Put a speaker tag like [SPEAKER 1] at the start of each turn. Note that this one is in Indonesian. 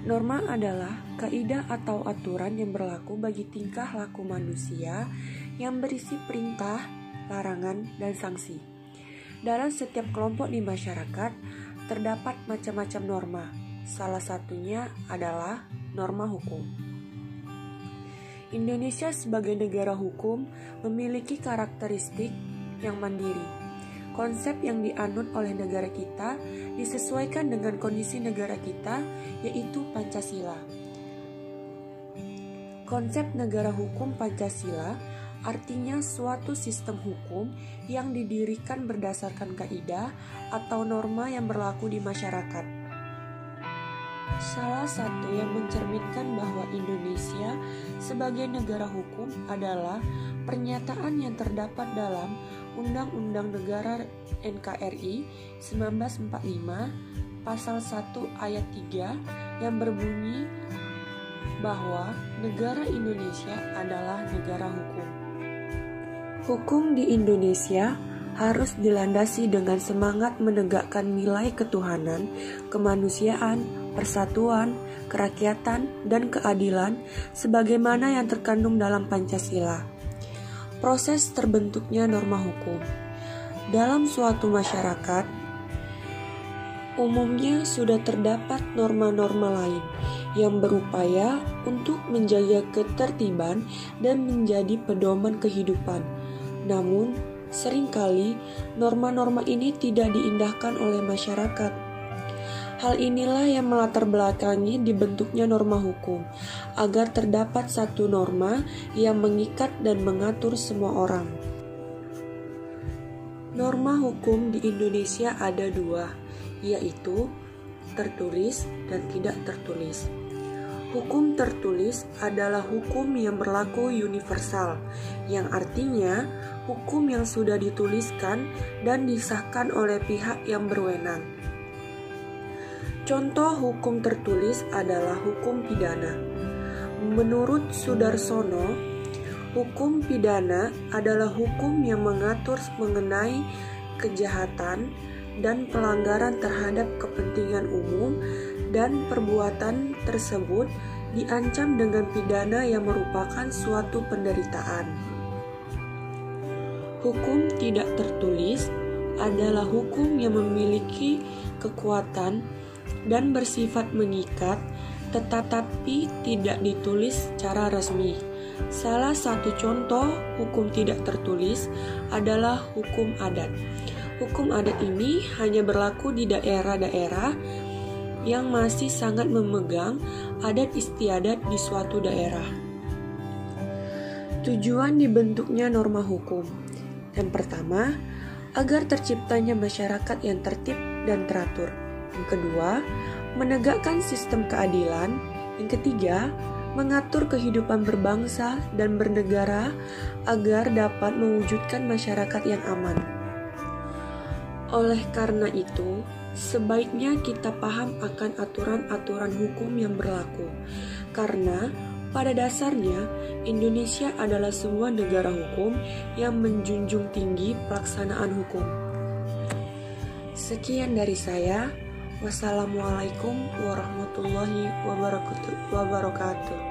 [SPEAKER 1] Norma adalah kaidah atau aturan yang berlaku bagi tingkah laku manusia yang berisi perintah, larangan, dan sanksi. Dalam setiap kelompok di masyarakat terdapat macam-macam norma. Salah satunya adalah norma hukum. Indonesia sebagai negara hukum memiliki karakteristik yang mandiri. Konsep yang dianut oleh negara kita disesuaikan dengan kondisi negara kita, yaitu Pancasila. Konsep negara hukum Pancasila artinya suatu sistem hukum yang didirikan berdasarkan kaidah atau norma yang berlaku di masyarakat. Salah satu yang mencerminkan bahwa Indonesia sebagai negara hukum adalah pernyataan yang terdapat dalam Undang-Undang Negara NKRI 1945 Pasal 1 Ayat 3 yang berbunyi bahwa negara Indonesia adalah negara hukum. Hukum di Indonesia harus dilandasi dengan semangat menegakkan nilai ketuhanan, kemanusiaan, persatuan, kerakyatan, dan keadilan sebagaimana yang terkandung dalam Pancasila. Proses terbentuknya norma hukum dalam suatu masyarakat umumnya sudah terdapat norma-norma lain yang berupaya untuk menjaga ketertiban dan menjadi pedoman kehidupan. Namun, seringkali norma-norma ini tidak diindahkan oleh masyarakat. Hal inilah yang melatar belakangi dibentuknya norma hukum, agar terdapat satu norma yang mengikat dan mengatur semua orang. Norma hukum di Indonesia ada dua, yaitu tertulis dan tidak tertulis. Hukum tertulis adalah hukum yang berlaku universal, yang artinya hukum yang sudah dituliskan dan disahkan oleh pihak yang berwenang. Contoh hukum tertulis adalah hukum pidana. Menurut Sudarsono, hukum pidana adalah hukum yang mengatur mengenai kejahatan dan pelanggaran terhadap kepentingan umum, dan perbuatan tersebut diancam dengan pidana yang merupakan suatu penderitaan. Hukum tidak tertulis adalah hukum yang memiliki kekuatan dan bersifat mengikat, tetapi tidak ditulis secara resmi. Salah satu contoh hukum tidak tertulis adalah hukum adat. Hukum adat ini hanya berlaku di daerah-daerah yang masih sangat memegang adat istiadat di suatu daerah. Tujuan dibentuknya norma hukum. Yang pertama, agar terciptanya masyarakat yang tertib dan teratur. Yang kedua, menegakkan sistem keadilan. Yang ketiga, mengatur kehidupan berbangsa dan bernegara agar dapat mewujudkan masyarakat yang aman. Oleh karena itu, sebaiknya kita paham akan aturan-aturan hukum yang berlaku, karena pada dasarnya Indonesia adalah sebuah negara hukum yang menjunjung tinggi pelaksanaan hukum. Sekian dari saya. Wassalamualaikum warahmatullahi wabarakatuh.